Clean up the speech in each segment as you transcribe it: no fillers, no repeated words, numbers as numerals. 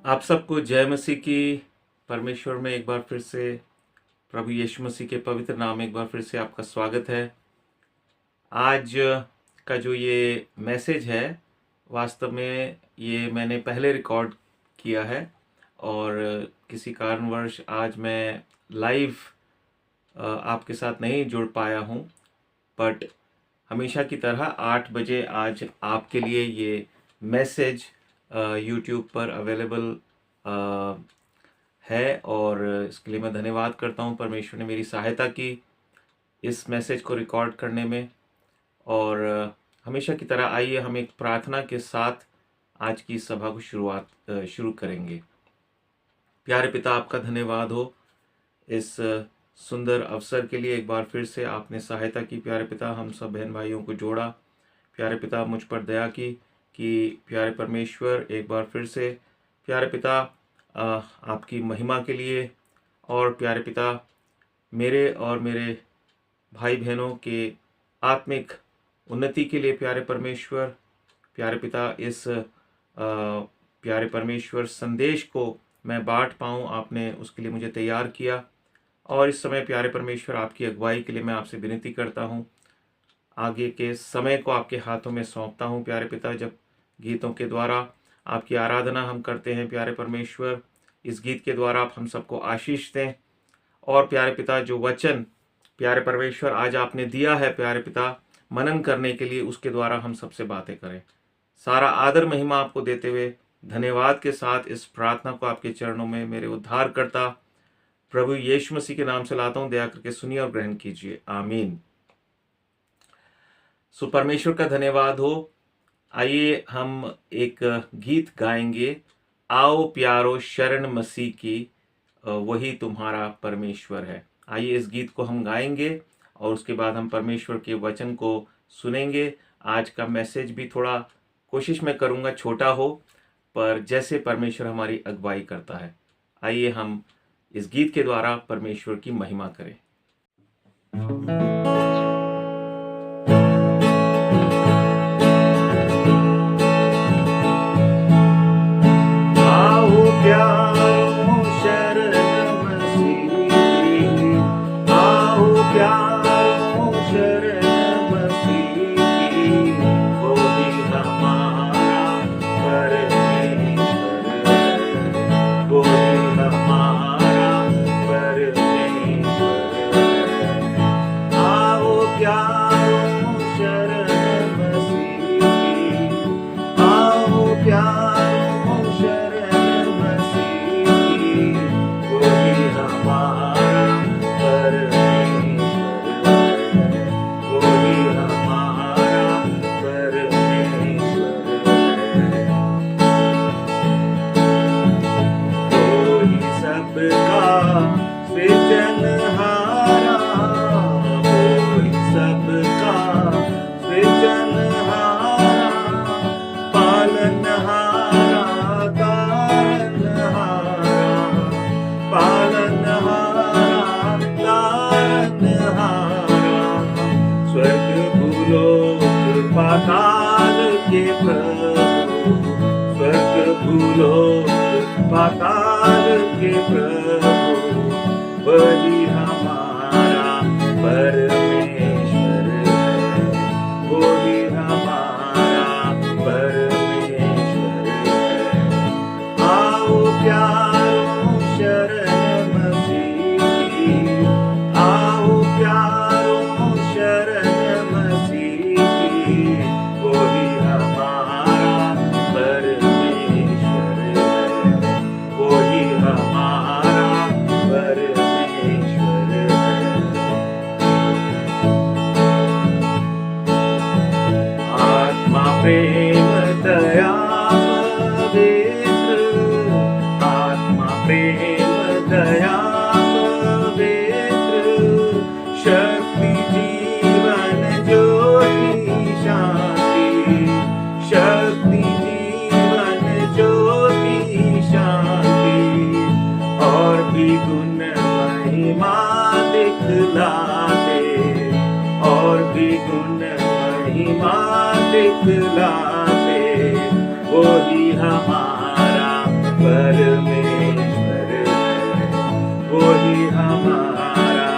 आप सबको जय मसीह की। परमेश्वर में एक बार फिर से, प्रभु यीशु मसीह के पवित्र नाम में एक बार फिर से आपका स्वागत है। आज का जो ये मैसेज है, वास्तव में ये मैंने पहले रिकॉर्ड किया है और किसी कारणवश आज मैं लाइव आपके साथ नहीं जुड़ पाया हूँ। बट हमेशा की तरह 8 बजे आज आपके लिए ये मैसेज यूट्यूब पर अवेलेबल है और इसके लिए मैं धन्यवाद करता हूँ। परमेश्वर ने मेरी सहायता की इस मैसेज को रिकॉर्ड करने में। और हमेशा की तरह आइए हम एक प्रार्थना के साथ आज की सभा को शुरू करेंगे। प्यारे पिता, आपका धन्यवाद हो इस सुंदर अवसर के लिए। एक बार फिर से आपने सहायता की प्यारे पिता, हम सब बहन भाइयों को जोड़ा प्यारे पिता, मुझ पर दया की कि प्यारे परमेश्वर एक बार फिर से प्यारे पिता आपकी महिमा के लिए और प्यारे पिता मेरे और मेरे भाई बहनों के आत्मिक उन्नति के लिए प्यारे परमेश्वर, प्यारे पिता इस प्यारे परमेश्वर संदेश को मैं बांट पाऊँ, आपने उसके लिए मुझे तैयार किया। और इस समय प्यारे परमेश्वर आपकी अगुवाई के लिए मैं आपसे विनती करता हूँ। आगे के समय को आपके हाथों में सौंपता हूँ प्यारे पिता। जब गीतों के द्वारा आपकी आराधना हम करते हैं प्यारे परमेश्वर, इस गीत के द्वारा आप हम सबको आशीष दें। और प्यारे पिता जो वचन प्यारे परमेश्वर आज आपने दिया है प्यारे पिता मनन करने के लिए, उसके द्वारा हम सबसे बातें करें। सारा आदर महिमा आपको देते हुए धन्यवाद के साथ इस प्रार्थना को आपके चरणों में मेरे उद्धारकर्ता प्रभु यीशु मसीह के नाम से लाता हूँ। दया करके सुनिए और ग्रहण कीजिए, आमीन। सो परमेश्वर का धन्यवाद हो। आइए हम एक गीत गाएंगे, आओ प्यारो शरण मसीह की, वही तुम्हारा परमेश्वर है। आइए इस गीत को हम गाएंगे और उसके बाद हम परमेश्वर के वचन को सुनेंगे। आज का मैसेज भी थोड़ा कोशिश मैं करूंगा छोटा हो, पर जैसे परमेश्वर हमारी अगुवाई करता है। आइए हम इस गीत के द्वारा परमेश्वर की महिमा करें। आओ प्यारो शरण मसीह की, आओ प्यारो शरण मसीह की, वही हमारा परमेश्वर है, वही हमारा परमेश्वर है। आओ प्यारो शरण मसीह की, आओ प्यारो शरण मसीह की, वही हमारा परमेश्वर है, वही हमारा परमेश्वर है। कोई सबका सृजनहारा, कोई सबका सृजनहारा, पालनहारा तारनहारा, पालनहारा तारनहारा, स्वर्ग भूलोक पाताल के प्रभु, स्वर्ग भूलोक पाताल के प्रभु, वही हमारा परमेश्वर है, वही हमारा परमेश्वर है। आओ प्यारो शरण मसीह की, आओ प्यारो शरण मसीह की, वही हमारा परमेश्वर है, वही हमारा परमेश्वर है। आत्मा प्रेम दया पवित्र, आत्मा प्रेम दया पवित्र, शक्ति जीवन ज्योति शांति, शक्ति जीवन ज्योति शांति, और भी गुण महिमा दिखलाते, और भी गुण महिमा दिखलाते, वही हमारा परमेश्वर है, वही हमारा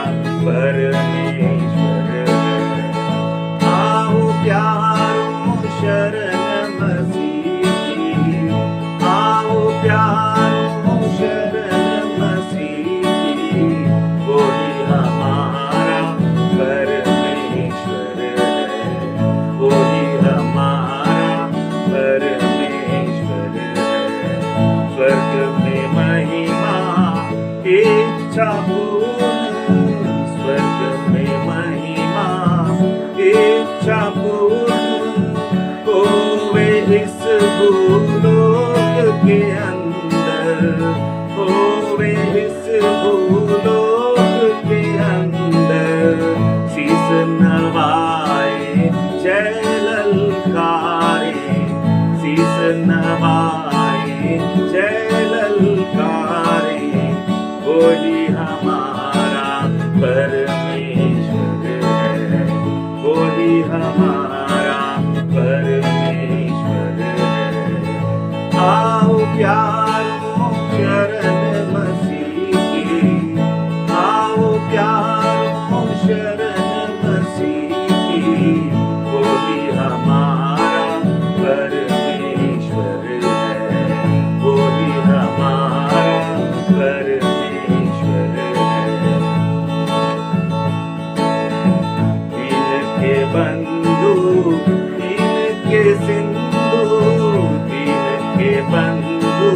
परमेश्वर है। आओ प्यारों शरण मसीह की, आओ प्यारों शरण मसीह की, वही हमारा परमेश्वर है, वही हमारा परमेश्वर है। स्वर्ग में महिमा इच्छा पूर्ण, स्वर्ग में महिमा इच्छा पूर्ण, होवे इस भूलोक के अंदर, होवे इस भूलोक के अंदर। शीस नवाए जय ललकारे, शीस नवाए जय ललकारे, वही हमारा परमेश्वर है, वही हमारा परमेश्वर है। आओ प्यारों शरण मसीह की, आओ प्यारों शरण मसीह की, वही हमारा परमेश्वर है, वही हमारा परमेश्वर है। इनके बंधु, इनके सिंधु, इनके बंधु,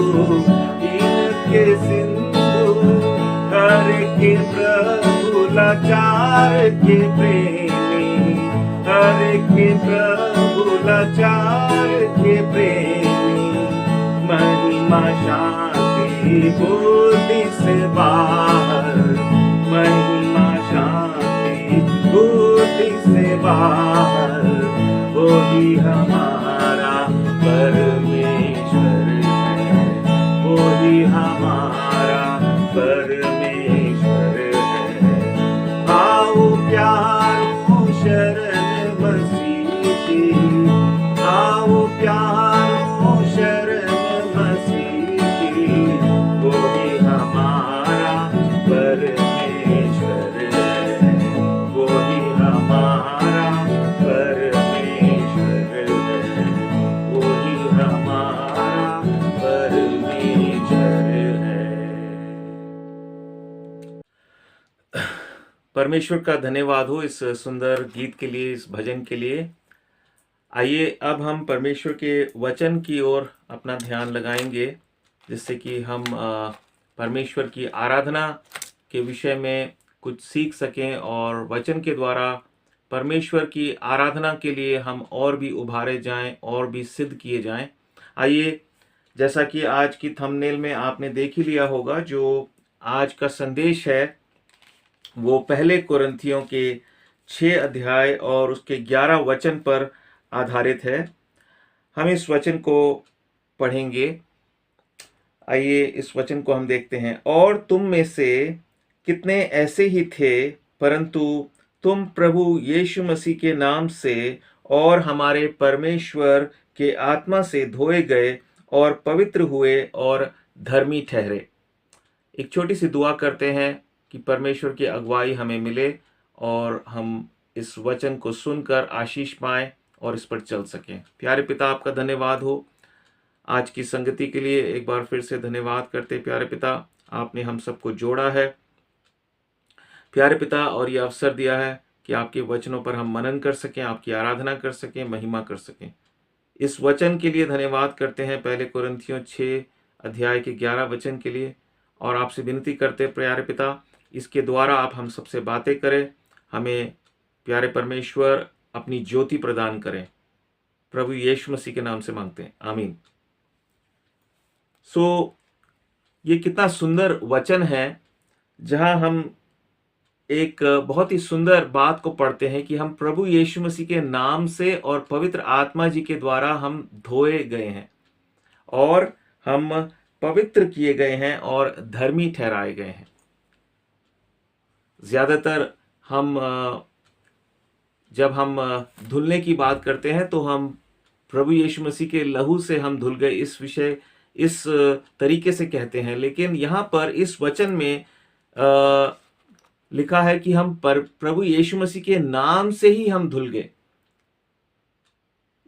इनके सिंधु, हर के प्रभु लाचार के प्रेमी, हर के प्रभु लाचार के प्रेमी। महिमा शांति बुद्धि से बाहर, महिमा शांति बुद्धि से बाहर, वही हमारा परमेश्वर है, वही हमारा परमेश्वर है। आओ प्यारों शरण मसीह की, आओ प्यारों शरण मसीह की, वही हमारा परमेश्वर है, वही हमारा परमेश्वर है, वही हमारा परमेश्वर है। परमेश्वर का धन्यवाद हो इस सुंदर गीत के लिए, इस भजन के लिए। आइए अब हम परमेश्वर के वचन की ओर अपना ध्यान लगाएंगे, जिससे कि हम परमेश्वर की आराधना के विषय में कुछ सीख सकें और वचन के द्वारा परमेश्वर की आराधना के लिए हम और भी उभारे जाएं और भी सिद्ध किए जाएं। आइए, जैसा कि आज की थंबनेल में आपने देख ही लिया होगा, जो आज का संदेश है वो पहले कुरिन्थियों के 6 अध्याय और उसके 11 वचन पर आधारित है। हम इस वचन को पढ़ेंगे। आइए इस वचन को हम देखते हैं। और तुम में से कितने ऐसे ही थे, परंतु तुम प्रभु यीशु मसीह के नाम से और हमारे परमेश्वर के आत्मा से धोए गए और पवित्र हुए और धर्मी ठहरे। एक छोटी सी दुआ करते हैं कि परमेश्वर की अगुवाई हमें मिले और हम इस वचन को सुनकर आशीष पाएं और इस पर चल सकें। प्यारे पिता, आपका धन्यवाद हो आज की संगति के लिए। एक बार फिर से धन्यवाद करते प्यारे पिता, आपने हम सबको जोड़ा है प्यारे पिता, और ये अवसर दिया है कि आपके वचनों पर हम मनन कर सकें, आपकी आराधना कर सकें, महिमा कर सकें। इस वचन के लिए धन्यवाद करते हैं पहले कुरिन्थियों 6 अध्याय के 11 वचन के लिए, और आपसे विनती करते प्यारे पिता, इसके द्वारा आप हम सबसे बातें करें, हमें प्यारे परमेश्वर अपनी ज्योति प्रदान करें। प्रभु यीशु मसीह के नाम से मांगते हैं, आमीन। ये कितना सुंदर वचन है, जहां हम एक बहुत ही सुंदर बात को पढ़ते हैं कि हम प्रभु यीशु मसीह के नाम से और पवित्र आत्मा जी के द्वारा हम धोए गए हैं और हम पवित्र किए गए हैं और धर्मी ठहराए गए हैं। ज्यादातर हम जब हम धुलने की बात करते हैं तो हम प्रभु यीशु मसीह के लहू से हम धुल गए, इस तरीके से कहते हैं, लेकिन यहाँ पर इस वचन में लिखा है कि हम प्रभु यीशु मसीह के नाम से ही हम धुल गए।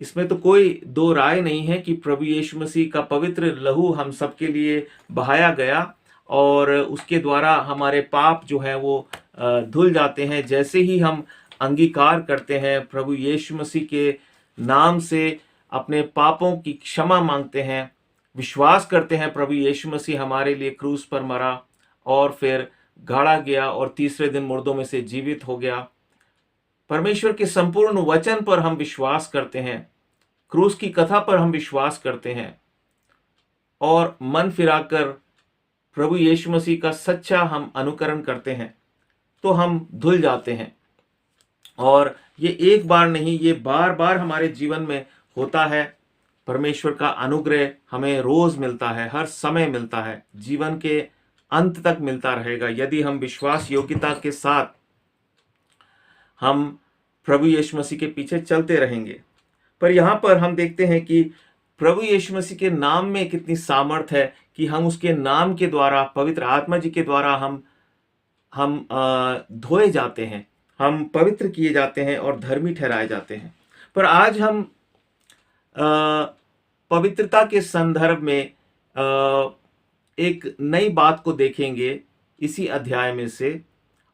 इसमें तो कोई दो राय नहीं है कि प्रभु यीशु मसीह का पवित्र लहू हम सबके लिए बहाया गया और उसके द्वारा हमारे पाप जो है वो धुल जाते हैं। जैसे ही हम अंगीकार करते हैं, प्रभु यीशु मसीह के नाम से अपने पापों की क्षमा मांगते हैं, विश्वास करते हैं प्रभु यीशु मसीह हमारे लिए क्रूस पर मरा और फिर गाड़ा गया और तीसरे दिन मुर्दों में से जीवित हो गया। परमेश्वर के संपूर्ण वचन पर हम विश्वास करते हैं, क्रूस की कथा पर हम विश्वास करते हैं और मन फिराकर प्रभु यीशु मसीह का सच्चा हम अनुकरण करते हैं, तो हम धुल जाते हैं। और ये एक बार नहीं, ये बार बार हमारे जीवन में होता है। परमेश्वर का अनुग्रह हमें रोज मिलता है, हर समय मिलता है, जीवन के अंत तक मिलता रहेगा यदि हम विश्वास योग्यता के साथ हम प्रभु यीशु मसीह के पीछे चलते रहेंगे। पर यहाँ पर हम देखते हैं कि प्रभु यीशु मसीह के नाम में कितनी सामर्थ है कि हम उसके नाम के द्वारा, पवित्र आत्मा जी के द्वारा हम धोए जाते हैं, हम पवित्र किए जाते हैं और धर्मी ठहराए जाते हैं। पर आज हम पवित्रता के संदर्भ में एक नई बात को देखेंगे इसी अध्याय में से,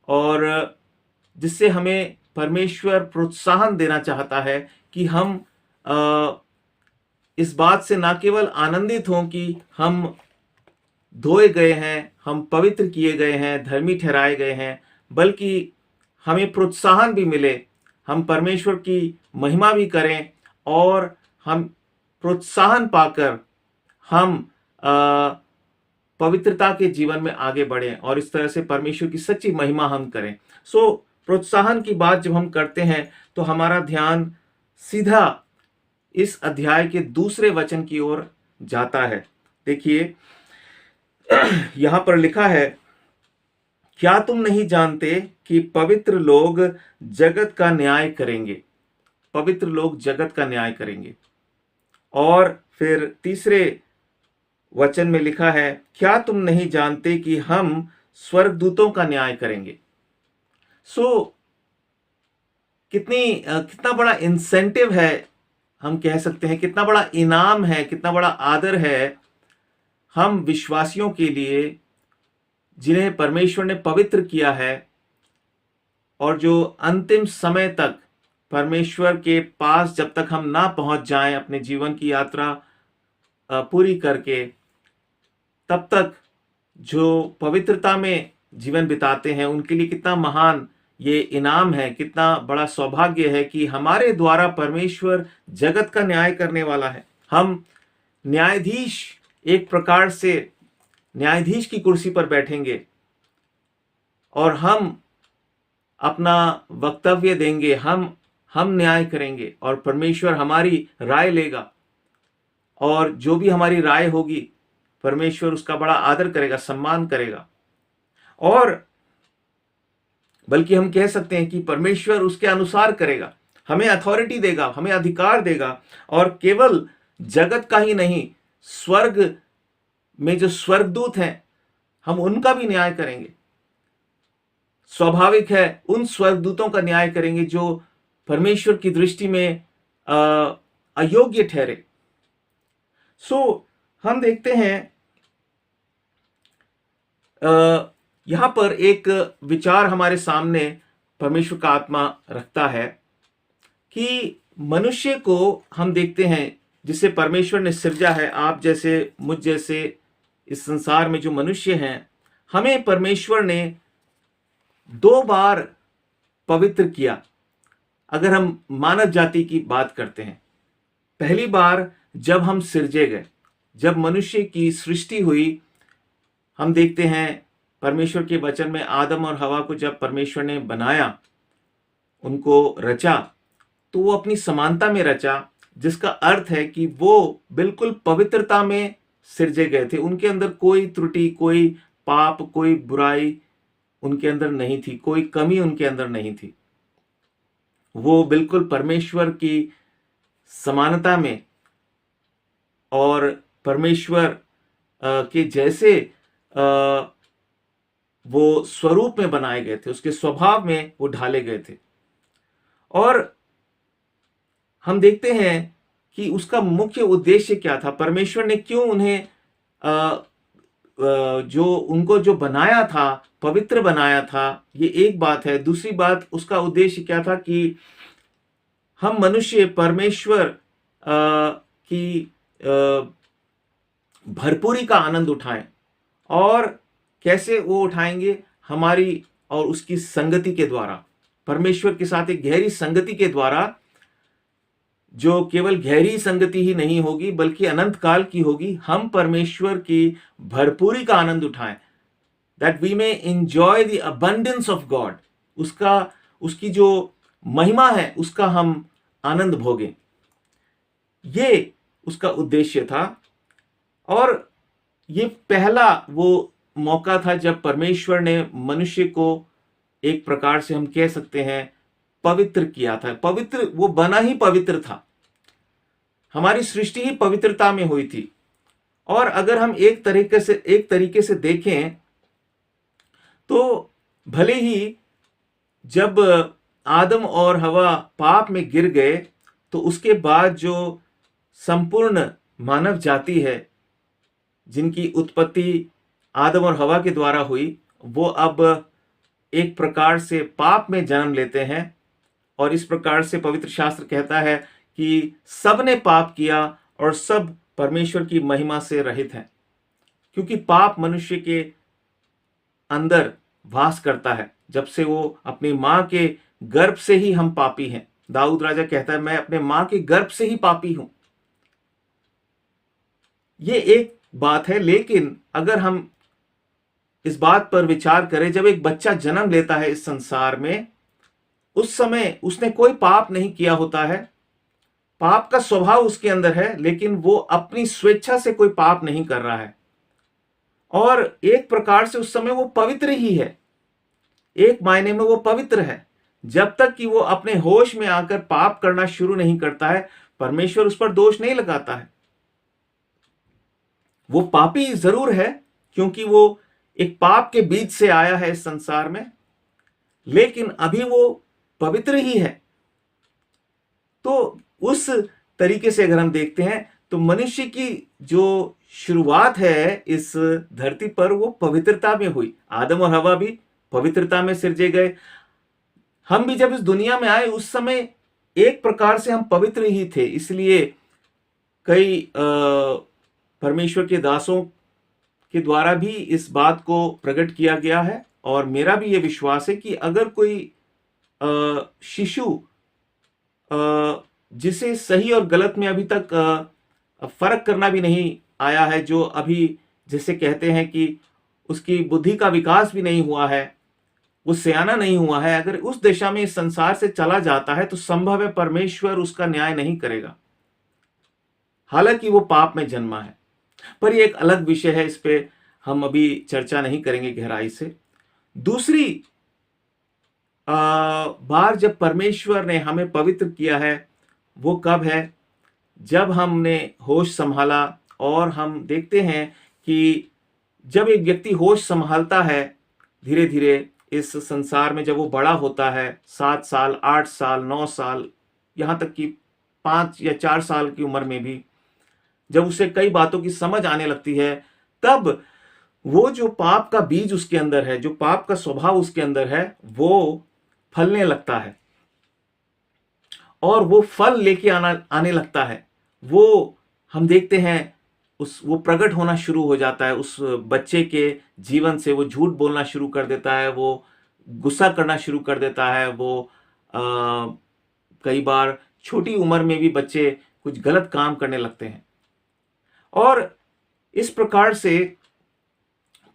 और जिससे हमें परमेश्वर प्रोत्साहन देना चाहता है कि हम इस बात से ना केवल आनंदित हों कि हम धोए गए हैं, हम पवित्र किए गए हैं, धर्मी ठहराए गए हैं, बल्कि हमें प्रोत्साहन भी मिले, हम परमेश्वर की महिमा भी करें और हम प्रोत्साहन पाकर हम पवित्रता के जीवन में आगे बढ़ें और इस तरह से परमेश्वर की सच्ची महिमा हम करें। प्रोत्साहन की बात जब हम करते हैं तो हमारा ध्यान सीधा इस अध्याय के दूसरे वचन की ओर जाता है। देखिए यहां पर लिखा है, क्या तुम नहीं जानते कि पवित्र लोग जगत का न्याय करेंगे? पवित्र लोग जगत का न्याय करेंगे। और फिर तीसरे वचन में लिखा है, क्या तुम नहीं जानते कि हम स्वर्गदूतों का न्याय करेंगे? कितना बड़ा इंसेंटिव है, हम कह सकते हैं कितना बड़ा इनाम है, कितना बड़ा आदर है हम विश्वासियों के लिए जिन्हें परमेश्वर ने पवित्र किया है और जो अंतिम समय तक परमेश्वर के पास जब तक हम ना पहुंच जाएं अपने जीवन की यात्रा पूरी करके, तब तक जो पवित्रता में जीवन बिताते हैं उनके लिए कितना महान ये इनाम है, कितना बड़ा सौभाग्य है कि हमारे द्वारा परमेश्वर जगत का न्याय करने वाला है। हम न्यायाधीश, एक प्रकार से न्यायाधीश की कुर्सी पर बैठेंगे और हम अपना वक्तव्य देंगे, हम न्याय करेंगे और परमेश्वर हमारी राय लेगा और जो भी हमारी राय होगी परमेश्वर उसका बड़ा आदर करेगा, सम्मान करेगा। और बल्कि हम कह सकते हैं कि परमेश्वर उसके अनुसार करेगा, हमें अथॉरिटी देगा, हमें अधिकार देगा। और केवल जगत का ही नहीं, स्वर्ग में जो स्वर्गदूत हैं हम उनका भी न्याय करेंगे। स्वाभाविक है उन स्वर्गदूतों का न्याय करेंगे जो परमेश्वर की दृष्टि में अयोग्य ठहरे। हम देखते हैं यहां पर एक विचार हमारे सामने परमेश्वर का आत्मा रखता है कि मनुष्य को हम देखते हैं जिसे परमेश्वर ने सृजा है, आप जैसे मुझ जैसे इस संसार में जो मनुष्य हैं, हमें परमेश्वर ने 2 बार पवित्र किया। अगर हम मानव जाति की बात करते हैं, पहली बार जब हम सृजे गए, जब मनुष्य की सृष्टि हुई, हम देखते हैं परमेश्वर के वचन में आदम और हवा को जब परमेश्वर ने बनाया, उनको रचा, तो वो अपनी समानता में रचा, जिसका अर्थ है कि वो बिल्कुल पवित्रता में सृजे गए थे। उनके अंदर कोई त्रुटि, कोई पाप, कोई बुराई उनके अंदर नहीं थी, कोई कमी उनके अंदर नहीं थी। वो बिल्कुल परमेश्वर की समानता में और परमेश्वर के जैसे वो स्वरूप में बनाए गए थे, उसके स्वभाव में वो ढाले गए थे। और हम देखते हैं कि उसका मुख्य उद्देश्य क्या था, परमेश्वर ने क्यों उन्हें जो उनको जो बनाया था, पवित्र बनाया था, ये एक बात है। दूसरी बात, उसका उद्देश्य क्या था कि हम मनुष्य परमेश्वर की भरपूरी का आनंद उठाएं। और कैसे वो उठाएंगे? हमारी और उसकी संगति के द्वारा, परमेश्वर के साथ एक गहरी संगति के द्वारा, जो केवल गहरी संगति ही नहीं होगी बल्कि अनंत काल की होगी। हम परमेश्वर की भरपूरी का आनंद उठाएं, that we may enjoy the abundance of God. उसकी जो महिमा है उसका हम आनंद भोगें। ये उसका उद्देश्य था। और ये पहला वो मौका था जब परमेश्वर ने मनुष्य को एक प्रकार से हम कह सकते हैं पवित्र किया था। पवित्र, वो बना ही पवित्र था। हमारी सृष्टि ही पवित्रता में हुई थी। और अगर हम एक तरीके से देखें तो भले ही जब आदम और हवा पाप में गिर गए तो उसके बाद जो संपूर्ण मानव जाति है जिनकी उत्पत्ति आदम और हवा के द्वारा हुई, वो अब एक प्रकार से पाप में जन्म लेते हैं। और इस प्रकार से पवित्र शास्त्र कहता है कि सब ने पाप किया और सब परमेश्वर की महिमा से रहित हैं, क्योंकि पाप मनुष्य के अंदर वास करता है। जब से वो अपनी मां के गर्भ से ही हम पापी हैं। दाऊद राजा कहता है, मैं अपने मां के गर्भ से ही पापी हूं। ये एक बात है। लेकिन अगर हम इस बात पर विचार करें, जब एक बच्चा जन्म लेता है इस संसार में, उस समय उसने कोई पाप नहीं किया होता है। पाप का स्वभाव उसके अंदर है, लेकिन वो अपनी स्वेच्छा से कोई पाप नहीं कर रहा है। और एक प्रकार से उस समय वो पवित्र ही है। एक मायने में वो पवित्र है। जब तक कि वो अपने होश में आकर पाप करना शुरू नहीं करता है, परमेश्वर उस पर दोष नहीं लगाता है। वो पापी जरूर है, क्योंकि वो एक पाप के बीच से आया है इस संसार में, लेकिन अभी वो पवित्र ही है। तो उस तरीके से अगर हम देखते हैं तो मनुष्य की जो शुरुआत है इस धरती पर, वो पवित्रता में हुई। आदम और हवा भी पवित्रता में सिरजे गए। हम भी जब इस दुनिया में आए उस समय एक प्रकार से हम पवित्र ही थे। इसलिए कई परमेश्वर के दासों के द्वारा भी इस बात को प्रकट किया गया है। और मेरा भी ये विश्वास है कि अगर कोई शिशु जिसे सही और गलत में अभी तक फर्क करना भी नहीं आया है, जो अभी जैसे कहते हैं कि उसकी बुद्धि का विकास भी नहीं हुआ है, वो सयाना नहीं हुआ है, अगर उस दिशा में इस संसार से चला जाता है तो संभव है परमेश्वर उसका न्याय नहीं करेगा, हालांकि वो पाप में जन्मा है। पर ये एक अलग विषय है, इस पे हम अभी चर्चा नहीं करेंगे गहराई से। दूसरी बार जब परमेश्वर ने हमें पवित्र किया है वो कब है? जब हमने होश संभाला। और हम देखते हैं कि जब एक व्यक्ति होश संभालता है धीरे धीरे इस संसार में, जब वो बड़ा होता है, 7 साल, 8 साल, 9 साल, यहाँ तक कि 5 या 4 साल की उम्र में भी जब उसे कई बातों की समझ आने लगती है, तब वो जो पाप का बीज उसके अंदर है, जो पाप का स्वभाव उसके अंदर है, वो फलने लगता है और वो फल लेके आने लगता है। वो हम देखते हैं वो प्रकट होना शुरू हो जाता है उस बच्चे के जीवन से। वो झूठ बोलना शुरू कर देता है, वो गुस्सा करना शुरू कर देता है। वो कई बार छोटी उम्र में भी बच्चे कुछ गलत काम करने लगते हैं। और इस प्रकार से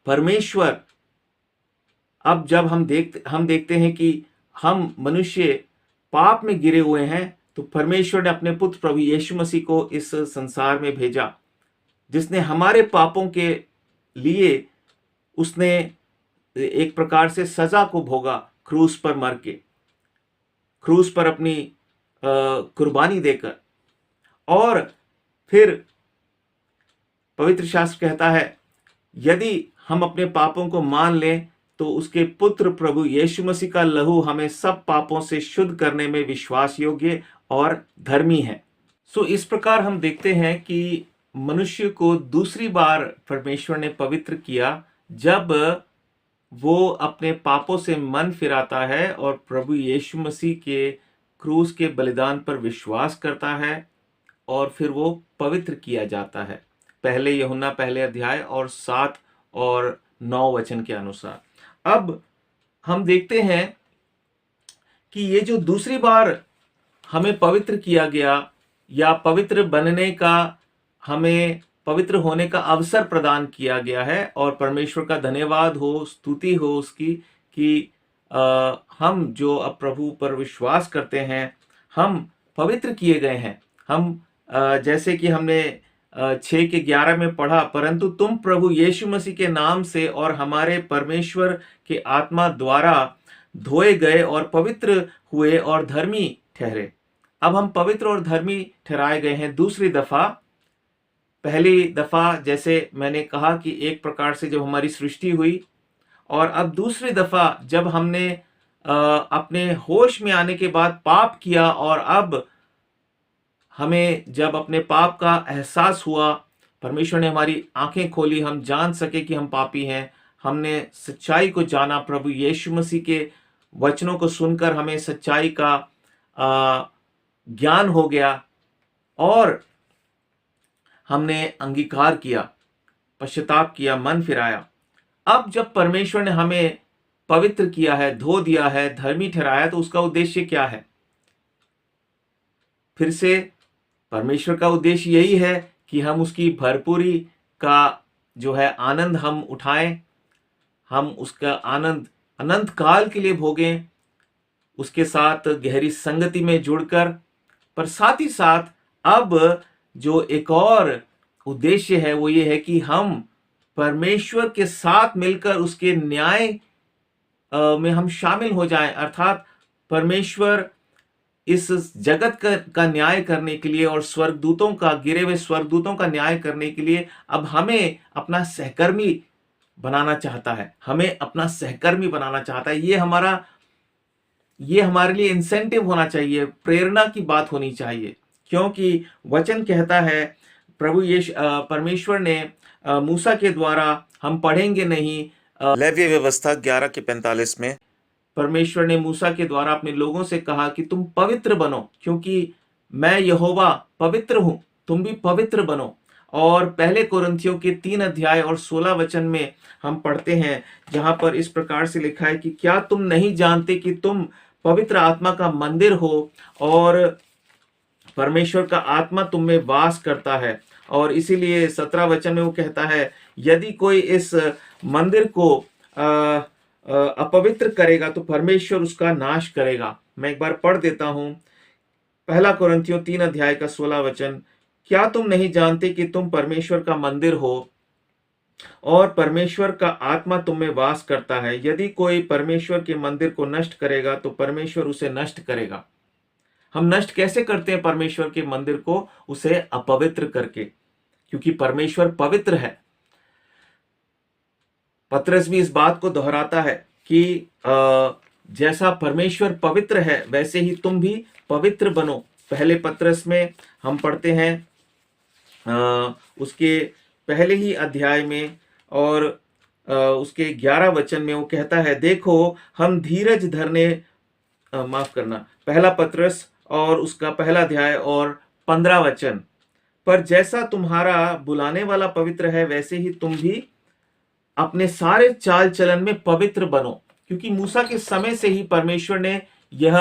परमेश्वर, अब जब हम देखते हैं कि हम मनुष्य पाप में गिरे हुए हैं, तो परमेश्वर ने अपने पुत्र प्रभु यीशु मसीह को इस संसार में भेजा, जिसने हमारे पापों के लिए उसने एक प्रकार से सजा को भोगा, क्रूस पर मर के, क्रूस पर अपनी कुर्बानी देकर। और फिर पवित्र शास्त्र कहता है, यदि हम अपने पापों को मान लें तो उसके पुत्र प्रभु यीशु मसीह का लहू हमें सब पापों से शुद्ध करने में विश्वास योग्य और धर्मी है। सो इस प्रकार हम देखते हैं कि मनुष्य को दूसरी बार परमेश्वर ने पवित्र किया जब वो अपने पापों से मन फिराता है और प्रभु यीशु मसीह के क्रूस के बलिदान पर विश्वास करता है और फिर वो पवित्र किया जाता है। पहले यूहन्ना पहले अध्याय और 7 और 9 वचन के अनुसार। अब हम देखते हैं कि ये जो दूसरी बार हमें पवित्र किया गया या पवित्र बनने का, हमें पवित्र होने का अवसर प्रदान किया गया है, और परमेश्वर का धन्यवाद हो, स्तुति हो उसकी कि हम जो अब प्रभु पर विश्वास करते हैं हम पवित्र किए गए हैं। हम जैसे कि हमने 6 के 11 में पढ़ा, परंतु तुम प्रभु यीशु मसीह के नाम से और हमारे परमेश्वर के आत्मा द्वारा धोए गए और पवित्र हुए और धर्मी ठहरे। अब हम पवित्र और धर्मी ठहराए गए हैं दूसरी दफा। पहली दफा जैसे मैंने कहा कि एक प्रकार से जब हमारी सृष्टि हुई, और अब दूसरी दफा जब हमने अपने होश में आने के बाद पाप किया, और अब हमें जब अपने पाप का एहसास हुआ, परमेश्वर ने हमारी आंखें खोली, हम जान सके कि हम पापी हैं, हमने सच्चाई को जाना, प्रभु यीशु मसीह के वचनों को सुनकर हमें सच्चाई का ज्ञान हो गया और हमने अंगीकार किया, पश्चाताप किया, मन फिराया। अब जब परमेश्वर ने हमें पवित्र किया है, धो दिया है, धर्मी ठहराया, तो उसका उद्देश्य क्या है? फिर से परमेश्वर का उद्देश्य यही है कि हम उसकी भरपूरी का जो है आनंद हम उठाएं, हम उसका आनंद अनंत काल के लिए भोगें, उसके साथ गहरी संगति में जुड़कर। पर साथ ही साथ अब जो एक और उद्देश्य है वो ये है कि हम परमेश्वर के साथ मिलकर उसके न्याय में हम शामिल हो जाएं, अर्थात परमेश्वर इस जगत का न्याय करने के लिए और स्वर्गदूतों का, गिरे हुए स्वर्गदूतों का न्याय करने के लिए अब हमें अपना सहकर्मी बनाना चाहता है, हमें अपना सहकर्मी बनाना चाहता है। ये हमारे लिए इंसेंटिव होना चाहिए, प्रेरणा की बात होनी चाहिए, क्योंकि वचन कहता है परमेश्वर ने मूसा के द्वारा, हम पढ़ेंगे नहीं, लेवीय व्यवस्था 11 के 45 में परमेश्वर ने मूसा के द्वारा अपने लोगों से कहा कि तुम पवित्र बनो, क्योंकि मैं यहोवा पवित्र हूं, तुम भी पवित्र बनो। और पहले कोरिन्थियों के 3 अध्याय और 16 वचन में हम पढ़ते हैं, जहां पर इस प्रकार से लिखा है कि क्या तुम नहीं जानते कि तुम पवित्र आत्मा का मंदिर हो और परमेश्वर का आत्मा तुम में वास करता है। और इसीलिए 17 वचन में वो कहता है, यदि कोई इस मंदिर को अपवित्र करेगा तो परमेश्वर उसका नाश करेगा। मैं एक बार पढ़ देता हूं, पहला कोरिन्थियों 3 अध्याय का 16 वचन, क्या तुम नहीं जानते कि तुम परमेश्वर का मंदिर हो और परमेश्वर का आत्मा तुम में वास करता है? यदि कोई परमेश्वर के मंदिर को नष्ट करेगा तो परमेश्वर उसे नष्ट करेगा। हम नष्ट कैसे करते हैं परमेश्वर के मंदिर को? उसे अपवित्र करके, क्योंकि परमेश्वर पवित्र है। पतरस भी इस बात को दोहराता है कि जैसा परमेश्वर पवित्र है वैसे ही तुम भी पवित्र बनो। पहले पतरस में हम पढ़ते हैं उसके पहले ही अध्याय में और उसके 11 वचन में वो कहता है, देखो हम धीरज धरने, माफ करना, पहला पतरस और उसका पहला अध्याय और 15 वचन, पर जैसा तुम्हारा बुलाने वाला पवित्र है वैसे ही तुम भी अपने सारे चाल चलन में पवित्र बनो। क्योंकि मूसा के समय से ही परमेश्वर ने यह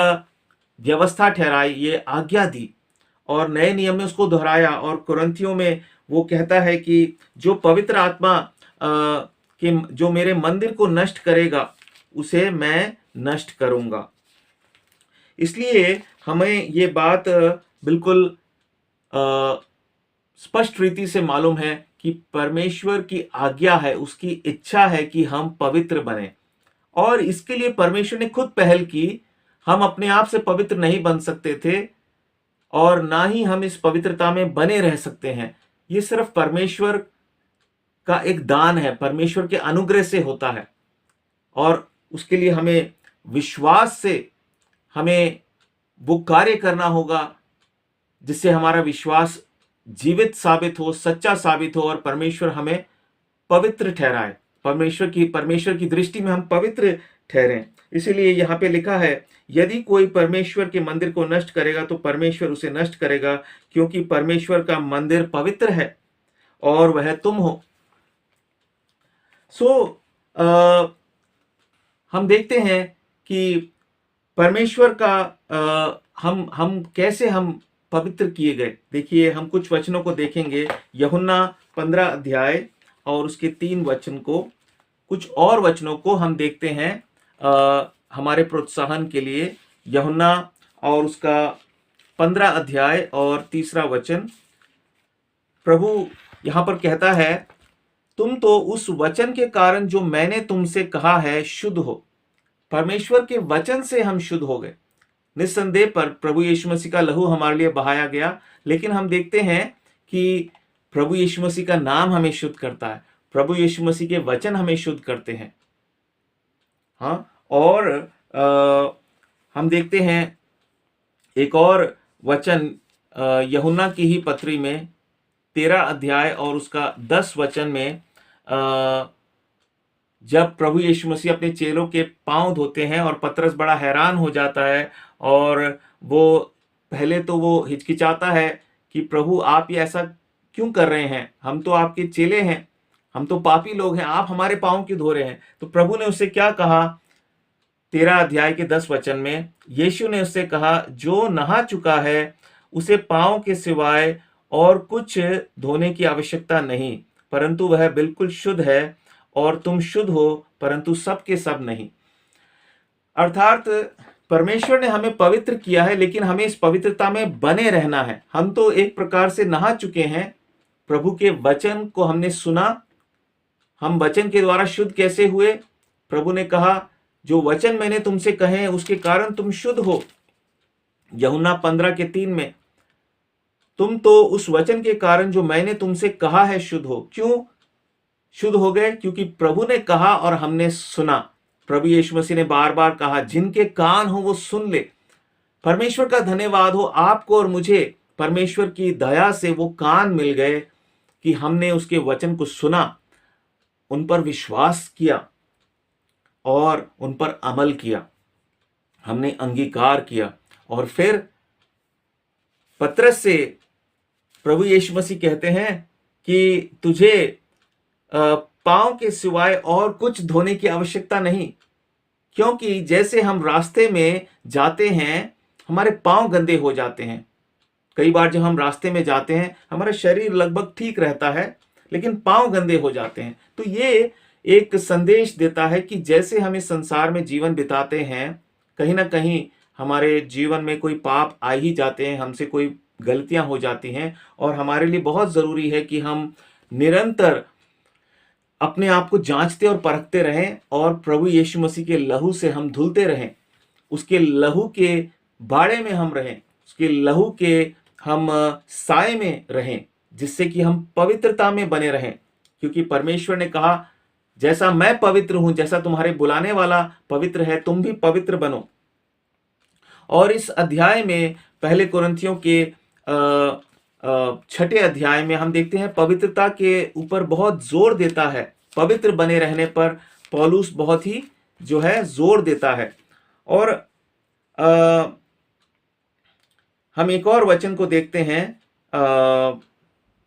व्यवस्था ठहराई, ये आज्ञा दी और नए नियम में उसको दोहराया। और कुरिन्थियों में वो कहता है कि जो पवित्र आत्मा कि जो मेरे मंदिर को नष्ट करेगा उसे मैं नष्ट करूंगा। इसलिए हमें ये बात बिल्कुल स्पष्ट रीति से मालूम है कि परमेश्वर की आज्ञा है, उसकी इच्छा है कि हम पवित्र बने, और इसके लिए परमेश्वर ने खुद पहल की। हम अपने आप से पवित्र नहीं बन सकते थे और ना ही हम इस पवित्रता में बने रह सकते हैं। ये सिर्फ परमेश्वर का एक दान है, परमेश्वर के अनुग्रह से होता है। और उसके लिए हमें विश्वास से हमें वो कार्य करना होगा जिससे हमारा विश्वास जीवित साबित हो, सच्चा साबित हो और परमेश्वर हमें पवित्र ठहराए, परमेश्वर की दृष्टि में हम पवित्र ठहरें। इसीलिए यहाँ पे लिखा है, यदि कोई परमेश्वर के मंदिर को नष्ट करेगा तो परमेश्वर उसे नष्ट करेगा, क्योंकि परमेश्वर का मंदिर पवित्र है और वह तुम हो। हम देखते हैं कि परमेश्वर का हम कैसे हम पवित्र किए गए। देखिए, हम कुछ वचनों को देखेंगे, यूहन्ना 15 अध्याय और उसके 3 वचन को, कुछ और वचनों को हम देखते हैं हमारे प्रोत्साहन के लिए। यूहन्ना और उसका 15 अध्याय और 3 वचन, प्रभु यहां पर कहता है, तुम तो उस वचन के कारण जो मैंने तुमसे कहा है शुद्ध हो। परमेश्वर के वचन से हम शुद्ध हो गए। निस्संदेह पर प्रभु यीशु मसीह का लहू हमारे लिए बहाया गया, लेकिन हम देखते हैं कि प्रभु यीशु मसीह का नाम हमें शुद्ध करता है, प्रभु यीशु मसीह के वचन हमें शुद्ध करते हैं। हाँ, और हम देखते हैं एक और वचन यूहन्ना की ही पत्री में 13 अध्याय और उसका 10 वचन में, जब प्रभु यीशु मसीह अपने चेलों के पांव धोते हैं और पतरस बड़ा हैरान हो जाता है और वो पहले तो वो हिचकिचाता है कि प्रभु आप ये ऐसा क्यों कर रहे हैं, हम तो आपके चेले हैं, हम तो पापी लोग हैं, आप हमारे पांव क्यों धो रहे हैं। तो प्रभु ने उससे क्या कहा, 13 अध्याय के 10 वचन में यीशु ने उससे कहा, जो नहा चुका है उसे पांव के सिवाय और कुछ धोने की आवश्यकता नहीं, परंतु वह बिल्कुल शुद्ध है, और तुम शुद्ध हो परंतु सब के सब नहीं। अर्थात परमेश्वर ने हमें पवित्र किया है, लेकिन हमें इस पवित्रता में बने रहना है। हम तो एक प्रकार से नहा चुके हैं, प्रभु के वचन को हमने सुना, हम वचन के द्वारा शुद्ध कैसे हुए। प्रभु ने कहा, जो वचन मैंने तुमसे कहे हैं उसके कारण तुम शुद्ध हो। यूहन्ना 15 के 3 में, तुम तो उस वचन के कारण जो मैंने तुमसे कहा है शुद्ध हो। क्यों शुद्ध हो गए? क्योंकि प्रभु ने कहा और हमने सुना। प्रभु यीशु मसीह ने बार बार कहा, जिनके कान हो वो सुन ले। परमेश्वर का धन्यवाद हो आपको और मुझे, परमेश्वर की दया से वो कान मिल गए कि हमने उसके वचन को सुना, उन पर विश्वास किया और उन पर अमल किया, हमने अंगीकार किया। और फिर पतरस से प्रभु यीशु मसीह कहते हैं कि तुझे पांव के सिवाय और कुछ धोने की आवश्यकता नहीं, क्योंकि जैसे हम रास्ते में जाते हैं हमारे पांव गंदे हो जाते हैं। कई बार जब हम रास्ते में जाते हैं हमारा शरीर लगभग ठीक रहता है, लेकिन पांव गंदे हो जाते हैं। तो ये एक संदेश देता है कि जैसे हम इस संसार में जीवन बिताते हैं, कहीं ना कहीं हमारे जीवन में कोई पाप आ ही जाते हैं, हमसे कोई गलतियां हो जाती हैं, और हमारे लिए बहुत जरूरी है कि हम निरंतर अपने आप को जांचते और परखते रहें और प्रभु यीशु मसीह के लहू से हम धुलते रहें, उसके लहू के बाड़े में हम रहें, उसके लहू के हम साए में रहें, जिससे कि हम पवित्रता में बने रहें। क्योंकि परमेश्वर ने कहा, जैसा मैं पवित्र हूं, जैसा तुम्हारे बुलाने वाला पवित्र है, तुम भी पवित्र बनो। और इस अध्याय में पहले कुरिन्थियों के 6 अध्याय में हम देखते हैं पवित्रता के ऊपर बहुत जोर देता है। पवित्र बने रहने पर पौलुस बहुत ही जो है जोर देता है। और हम एक और वचन को देखते हैं,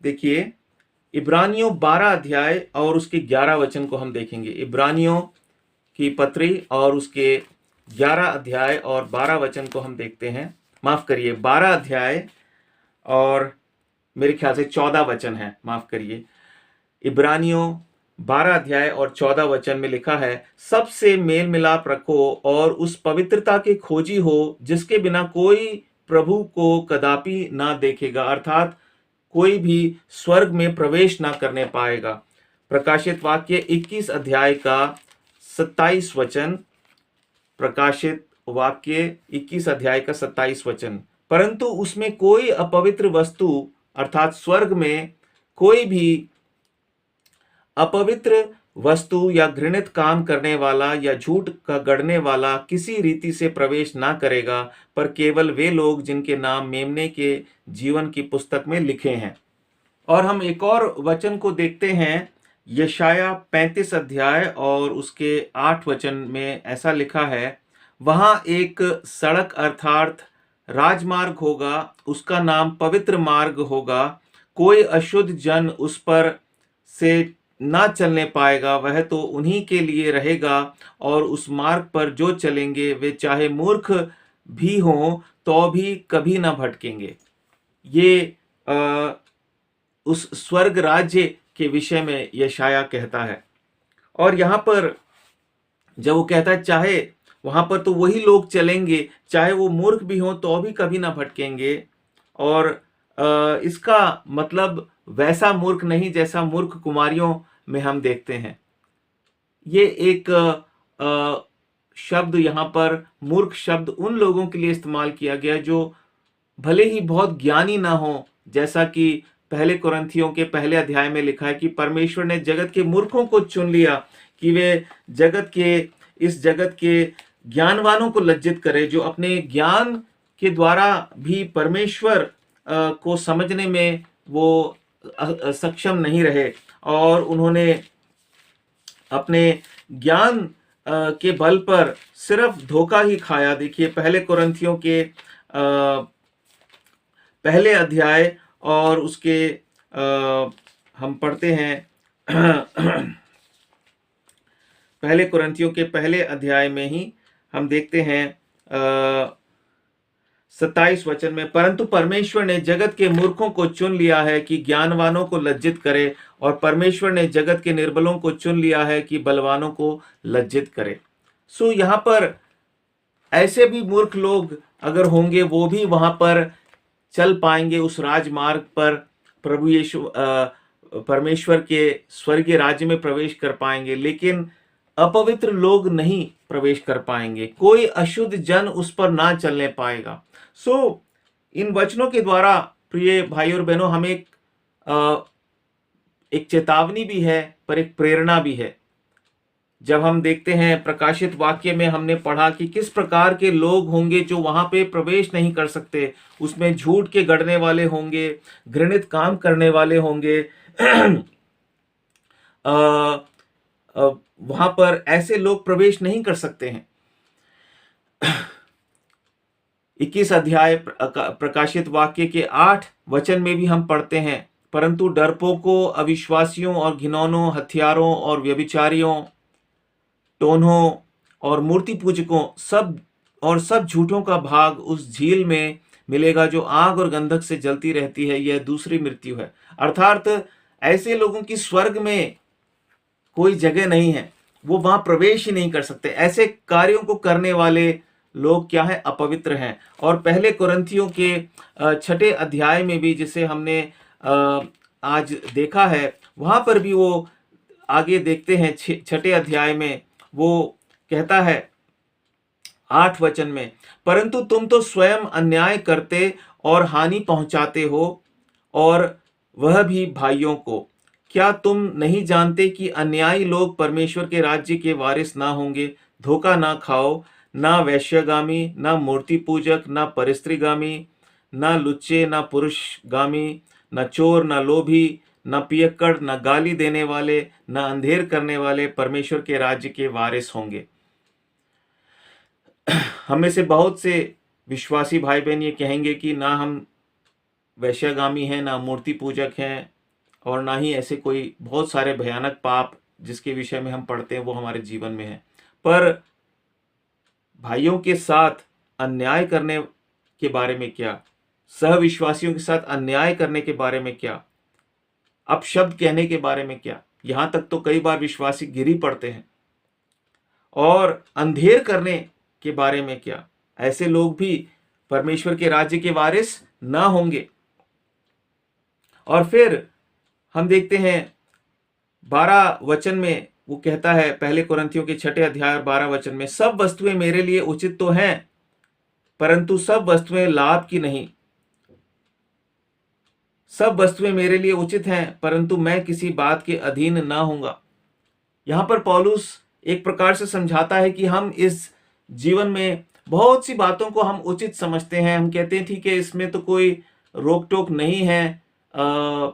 देखिए इब्रानियों 12 अध्याय और उसके 11 वचन को हम देखेंगे। इब्रानियों की पत्री और उसके 11 अध्याय और 12 वचन को हम देखते हैं। माफ करिए, 12 अध्याय और मेरे ख्याल से 14 वचन है, माफ करिए। इब्रानियों 12 अध्याय और 14 वचन में लिखा है, सबसे मेल मिलाप रखो और उस पवित्रता के खोजी हो जिसके बिना कोई प्रभु को कदापि ना देखेगा, अर्थात कोई भी स्वर्ग में प्रवेश ना करने पाएगा। प्रकाशित वाक्य 21 अध्याय का 27 वचन, प्रकाशित वाक्य 21 अध्याय का 27 वचन, परंतु उसमें कोई अपवित्र वस्तु अर्थात स्वर्ग में कोई भी अपवित्र वस्तु या घृणित काम करने वाला या झूठ का गढ़ने वाला किसी रीति से प्रवेश ना करेगा, पर केवल वे लोग जिनके नाम मेमने के जीवन की पुस्तक में लिखे हैं। और हम एक और वचन को देखते हैं, यशाया 35 अध्याय और उसके 8 वचन में ऐसा लिखा है, वहां एक सड़क अर्थात राजमार्ग होगा, उसका नाम पवित्र मार्ग होगा, कोई अशुद्ध जन उस पर से ना चलने पाएगा, वह तो उन्हीं के लिए रहेगा, और उस मार्ग पर जो चलेंगे वे चाहे मूर्ख भी हों तो भी कभी ना भटकेंगे। ये उस स्वर्ग राज्य के विषय में यशाया कहता है। और यहाँ पर जब वो कहता है चाहे वहां पर तो वही लोग चलेंगे, चाहे वो मूर्ख भी हों तो भी कभी ना भटकेंगे। और इसका मतलब वैसा मूर्ख नहीं जैसा मूर्ख कुमारियों में हम देखते हैं। ये एक शब्द यहाँ पर मूर्ख शब्द उन लोगों के लिए इस्तेमाल किया गया जो भले ही बहुत ज्ञानी ना हो, जैसा कि पहले कुरिन्थियों के पहले अध्याय में लिखा है कि परमेश्वर ने जगत के मूर्खों को चुन लिया कि वे इस जगत के ज्ञानवानों को लज्जित करे, जो अपने ज्ञान के द्वारा भी परमेश्वर को समझने में वो सक्षम नहीं रहे, और उन्होंने अपने ज्ञान के बल पर सिर्फ धोखा ही खाया। देखिए पहले कुरिन्थियों के पहले अध्याय और उसके हम पढ़ते हैं पहले कुरिन्थियों के पहले अध्याय में ही हम देखते हैं 27 वचन में, परंतु परमेश्वर ने जगत के मूर्खों को चुन लिया है कि ज्ञानवानों को लज्जित करे, और परमेश्वर ने जगत के निर्बलों को चुन लिया है कि बलवानों को लज्जित करे। सो यहाँ पर ऐसे भी मूर्ख लोग अगर होंगे वो भी वहां पर चल पाएंगे, उस राजमार्ग पर प्रभु यीशु परमेश्वर के स्वर्गीय राज्य में प्रवेश कर पाएंगे, लेकिन अपवित्र लोग नहीं प्रवेश कर पाएंगे, कोई अशुद्ध जन उस पर ना चलने पाएगा। सो इन वचनों के द्वारा प्रिय भाई और बहनों हमें एक चेतावनी भी है पर एक प्रेरणा भी है। जब हम देखते हैं प्रकाशित वाक्य में हमने पढ़ा कि किस प्रकार के लोग होंगे जो वहां पे प्रवेश नहीं कर सकते, उसमें झूठ के गढ़ने वाले होंगे, घृणित काम करने वाले होंगे वहां पर ऐसे लोग प्रवेश नहीं कर सकते हैं। 21 अध्याय प्रकाशित वाक्य के 8 वचन में भी हम पढ़ते हैं, परंतु डरपोकों, अविश्वासियों और घिनौनों, हत्यारों और व्यभिचारियों, टोन्हों और मूर्ति पूजकों सब झूठों का भाग उस झील में मिलेगा जो आग और गंधक से जलती रहती है, यह दूसरी मृत्यु है। अर्थात ऐसे लोगों की स्वर्ग में कोई जगह नहीं है, वो वहां प्रवेश ही नहीं कर सकते। ऐसे कार्यों को करने वाले लोग क्या है, अपवित्र हैं। और पहले कुरिन्थियों के 6 अध्याय में भी जिसे हमने आज देखा है, वहां पर भी वो आगे देखते हैं 6 अध्याय में वो कहता है 8 वचन में, परंतु तुम तो स्वयं अन्याय करते और हानि पहुंचाते हो, और वह भी भाइयों को। क्या तुम नहीं जानते कि अन्यायी लोग परमेश्वर के राज्य के वारिस ना होंगे? धोखा ना खाओ, ना वैश्यगामी, ना मूर्ति पूजक, ना परिस्त्रीगामी, ना लुच्चे, ना पुरुषगामी, ना चोर, ना लोभी, ना पियक्कड़, ना गाली देने वाले, ना अंधेर करने वाले परमेश्वर के राज्य के वारिस होंगे। हमें से बहुत से विश्वासी भाई बहन ये कहेंगे कि ना हम वैश्यगामी हैं, ना मूर्ति पूजक हैं, और ना ही ऐसे कोई बहुत सारे भयानक पाप जिसके विषय में हम पढ़ते हैं वो हमारे जीवन में है। पर भाइयों के साथ अन्याय करने के बारे में क्या, सहविश्वासियों के साथ अन्याय करने के बारे में क्या, अपशब्द कहने के बारे में क्या, यहां तक तो कई बार विश्वासी गिर ही पड़ते हैं। और अंधेर करने के बारे में क्या, ऐसे लोग भी परमेश्वर के राज्य के वारिस ना होंगे। और फिर हम देखते हैं 12 वचन में वो कहता है, पहले कुरिन्थियों के 6 अध्याय और 12 वचन में, सब वस्तुएं मेरे लिए उचित तो हैं, परंतु सब वस्तुएं लाभ की नहीं। सब वस्तुएं मेरे लिए उचित हैं, परंतु मैं किसी बात के अधीन न होऊंगा। यहां पर पौलुस एक प्रकार से समझाता है कि हम इस जीवन में बहुत सी बातों को हम उचित समझते हैं। हम कहते हैं ठीक है, इसमें तो कोई रोक टोक नहीं है, आ,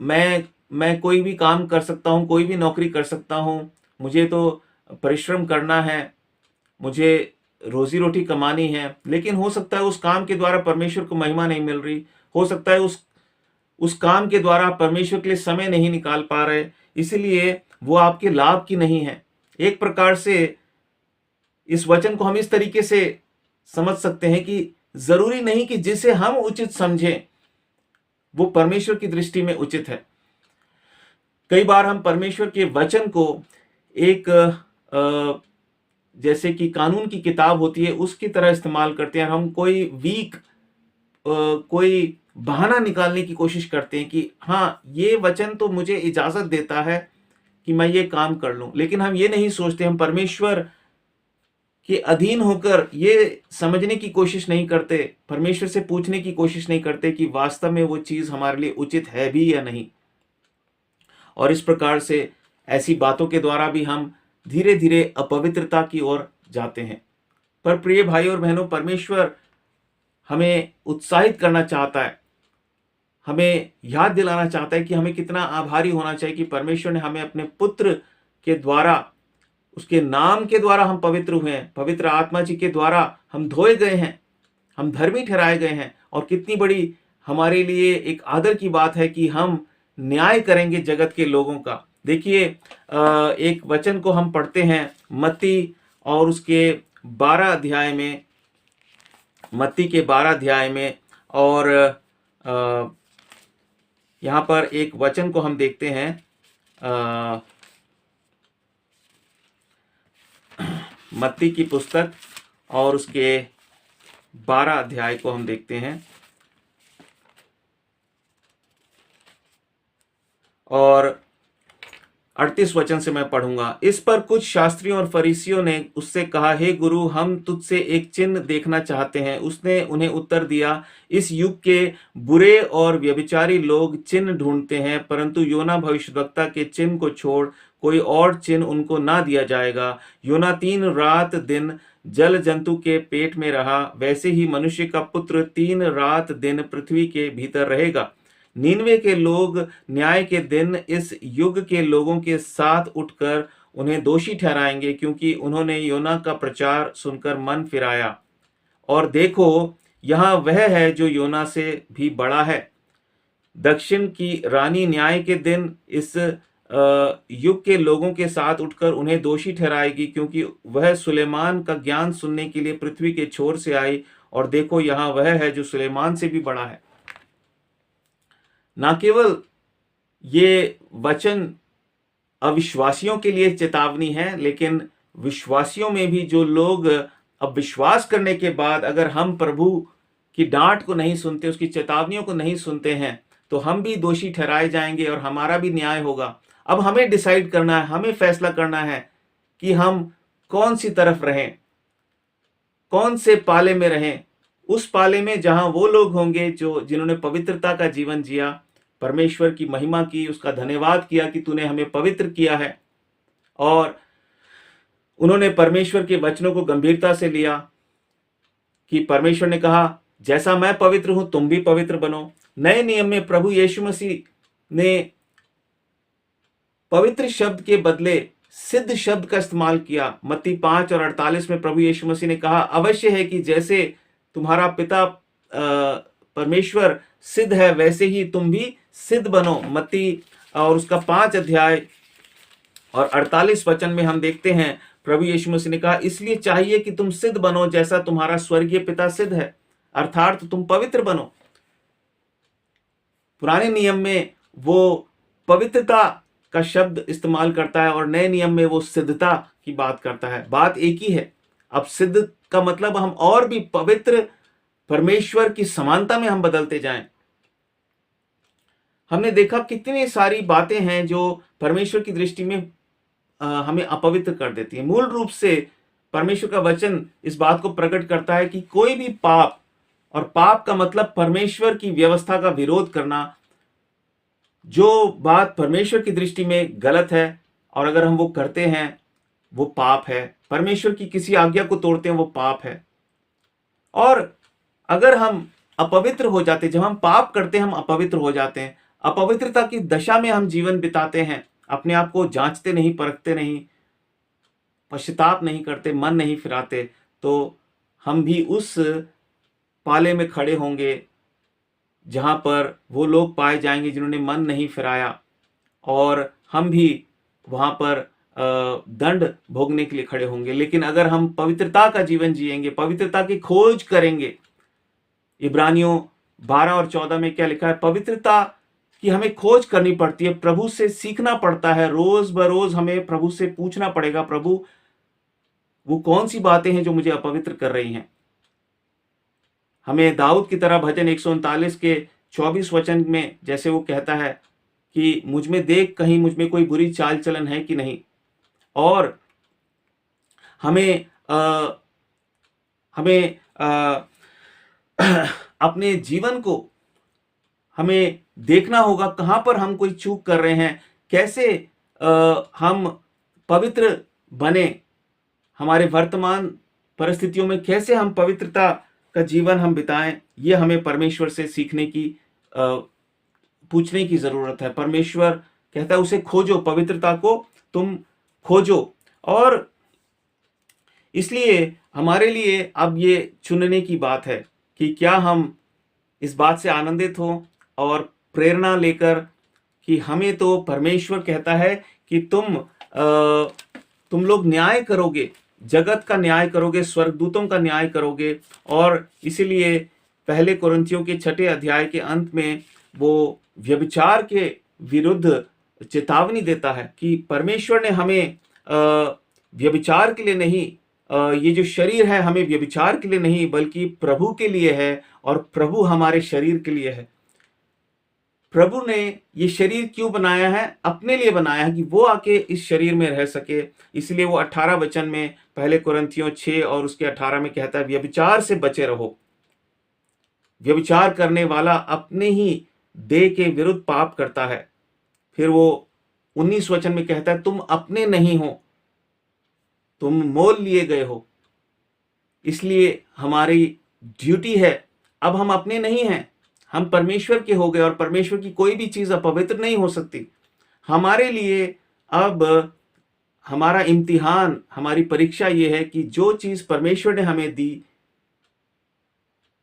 मैं कोई भी काम कर सकता हूँ, कोई भी नौकरी कर सकता हूँ, मुझे तो परिश्रम करना है, मुझे रोजी रोटी कमानी है। लेकिन हो सकता है उस काम के द्वारा परमेश्वर को महिमा नहीं मिल रही, हो सकता है उस काम के द्वारा आप परमेश्वर के लिए समय नहीं निकाल पा रहे, इसलिए वो आपके लाभ की नहीं है। एक प्रकार से इस वचन को हम इस तरीके से समझ सकते हैं कि जरूरी नहीं कि जिसे हम उचित समझें वो परमेश्वर की दृष्टि में उचित है। कई बार हम परमेश्वर के वचन को एक जैसे कि कानून की किताब होती है उसकी तरह इस्तेमाल करते हैं। हम कोई कोई बहाना निकालने की कोशिश करते हैं कि हाँ, ये वचन तो मुझे इजाजत देता है कि मैं ये काम कर लूं, लेकिन हम ये नहीं सोचते, हम परमेश्वर के अधीन होकर ये समझने की कोशिश नहीं करते, परमेश्वर से पूछने की कोशिश नहीं करते कि वास्तव में वो चीज हमारे लिए उचित है भी या नहीं। और इस प्रकार से ऐसी बातों के द्वारा भी हम धीरे धीरे अपवित्रता की ओर जाते हैं। पर प्रिय भाई और बहनों, परमेश्वर हमें उत्साहित करना चाहता है, हमें याद दिलाना चाहता है कि हमें कितना आभारी होना चाहिए कि परमेश्वर ने हमें अपने पुत्र के द्वारा, उसके नाम के द्वारा हम पवित्र हुए हैं, पवित्र आत्मा जी के द्वारा हम धोए गए हैं, हम धर्मी ठहराए गए हैं। और कितनी बड़ी हमारे लिए एक आदर की बात है कि हम न्याय करेंगे जगत के लोगों का। देखिए, एक वचन को हम पढ़ते हैं मत्ती और उसके 12 अध्याय में, मत्ती के 12 अध्याय में, और यहाँ पर एक वचन को हम देखते हैं, मत्ती की पुस्तक और उसके 12 अध्याय को हम देखते हैं। और 38 वचन से मैं पढ़ूंगा। इस पर कुछ शास्त्रियों और फरीसियों ने उससे कहा, हे गुरु, हम तुझसे एक चिन्ह देखना चाहते हैं। उसने उन्हें उत्तर दिया, इस युग के बुरे और व्यभिचारी लोग चिन्ह ढूंढते हैं, परंतु योना भविष्यद्वक्ता के चिन्ह को छोड़ कोई और चिन्ह उनको ना दिया जाएगा। योना 3 रात दिन जल जंतु के पेट में रहा, वैसे ही मनुष्य का पुत्र 3 रात दिन पृथ्वी के भीतर रहेगा। नीनवे के लोग न्याय के दिन इस युग के लोगों के साथ उठकर उन्हें दोषी ठहराएंगे, क्योंकि उन्होंने योना का प्रचार सुनकर मन फिराया। और देखो, यहाँ वह है जो योना से भी बड़ा है। दक्षिण की रानी न्याय के दिन इस युग के लोगों के साथ उठकर उन्हें दोषी ठहराएगी, क्योंकि वह सुलेमान का ज्ञान सुनने के लिए पृथ्वी के छोर से आई। और देखो, यहाँ वह है जो सुलेमान से भी बड़ा है। ना केवल ये वचन अविश्वासियों के लिए चेतावनी है, लेकिन विश्वासियों में भी, जो लोग अब विश्वास करने के बाद अगर हम प्रभु की डांट को नहीं सुनते, उसकी चेतावनियों को नहीं सुनते हैं, तो हम भी दोषी ठहराए जाएंगे और हमारा भी न्याय होगा। अब हमें डिसाइड करना है, हमें फैसला करना है कि हम कौन सी तरफ रहें, कौन से पाले में रहें। उस पाले में जहां वो लोग होंगे जिन्होंने पवित्रता का जीवन जिया, परमेश्वर की महिमा की, उसका धन्यवाद किया कि तूने हमें पवित्र किया है, और उन्होंने परमेश्वर के वचनों को गंभीरता से लिया कि परमेश्वर ने कहा, जैसा मैं पवित्र हूं तुम भी पवित्र बनो। नए नियम में प्रभु यीशु मसीह ने पवित्र शब्द के बदले सिद्ध शब्द का इस्तेमाल किया। मत्ती 5 और 48 में प्रभु यीशु मसीह ने कहा, अवश्य है कि जैसे तुम्हारा पिता परमेश्वर सिद्ध है, वैसे ही तुम भी सिद्ध बनो। मत्ती और उसका 5 अध्याय और 48 वचन में हम देखते हैं प्रभु यीशु मसीह ने कहा, इसलिए चाहिए कि तुम सिद्ध बनो जैसा तुम्हारा स्वर्गीय पिता सिद्ध है, अर्थात तुम पवित्र बनो। पुराने नियम में वो पवित्रता का शब्द इस्तेमाल करता है और नए नियम में वो सिद्धता की बात करता है। बात एक ही है। अब सिद्ध का मतलब हम और भी पवित्र, परमेश्वर की समानता में हम बदलते जाएं। हमने देखा कितनी सारी बातें हैं जो परमेश्वर की दृष्टि में हमें अपवित्र कर देती है। मूल रूप से परमेश्वर का वचन इस बात को प्रकट करता है कि कोई भी पाप और पाप का मतलब परमेश्वर की व्यवस्था का विरोध करना। जो बात परमेश्वर की दृष्टि में गलत है और अगर हम वो करते हैं वो पाप है। परमेश्वर की किसी आज्ञा को तोड़ते हैं वो पाप है। और अगर हम अपवित्र हो जाते, जब हम पाप करते हैं हम अपवित्र हो जाते हैं, अपवित्रता की दशा में हम जीवन बिताते हैं, अपने आप को जांचते नहीं, परखते नहीं, पश्चाताप नहीं करते, मन नहीं फिराते, तो हम भी उस पाले में खड़े होंगे जहां पर वो लोग पाए जाएंगे जिन्होंने मन नहीं फिराया, और हम भी वहां पर दंड भोगने के लिए खड़े होंगे। लेकिन अगर हम पवित्रता का जीवन जिएंगे, पवित्रता की खोज करेंगे, इब्रानियों 12 और 14 में क्या लिखा है, पवित्रता की हमें खोज करनी पड़ती है, प्रभु से सीखना पड़ता है, रोज बरोज हमें प्रभु से पूछना पड़ेगा, प्रभु वो कौन सी बातें हैं जो मुझे अपवित्र कर रही हैं। हमें दाऊद की तरह भजन 139 के 24 वचन में जैसे वो कहता है कि मुझ में देख कहीं मुझ में कोई बुरी चाल चलन है कि नहीं, और हमें हमें अपने जीवन को हमें देखना होगा कहां पर हम कोई चूक कर रहे हैं, कैसे हम पवित्र बने, हमारे वर्तमान परिस्थितियों में कैसे हम पवित्रता का जीवन हम बिताएं। ये हमें परमेश्वर से सीखने की पूछने की जरूरत है। परमेश्वर कहता है उसे खोजो, पवित्रता को तुम खोजो। और इसलिए हमारे लिए अब ये चुनने की बात है कि क्या हम इस बात से आनंदित हो और प्रेरणा लेकर कि हमें तो परमेश्वर कहता है कि तुम लोग न्याय करोगे, जगत का न्याय करोगे, स्वर्गदूतों का न्याय करोगे। और इसीलिए पहले कुरिन्थियों के 6 अध्याय के अंत में वो व्यभिचार के विरुद्ध चेतावनी देता है कि परमेश्वर ने हमें व्यभिचार के लिए नहीं, ये जो शरीर है हमें व्यभिचार के लिए नहीं बल्कि प्रभु के लिए है, और प्रभु हमारे शरीर के लिए है। प्रभु ने ये शरीर क्यों बनाया है? अपने लिए बनाया है कि वो आके इस शरीर में रह सके। इसलिए वो 18 वचन में पहले कुरिन्थियों 6 और उसके 18 में कहता है व्यभिचार से बचे रहो। व्यभिचार करने वाला अपने ही देह के विरुद्ध पाप करता है। फिर वो 19 वचन में कहता है तुम अपने नहीं हो, तुम मोल लिए गए हो। इसलिए हमारी ड्यूटी है, अब हम अपने नहीं हैं, हम परमेश्वर के हो गए, और परमेश्वर की कोई भी चीज अपवित्र नहीं हो सकती। हमारे लिए अब हमारा इम्तिहान, हमारी परीक्षा ये है कि जो चीज परमेश्वर ने हमें दी,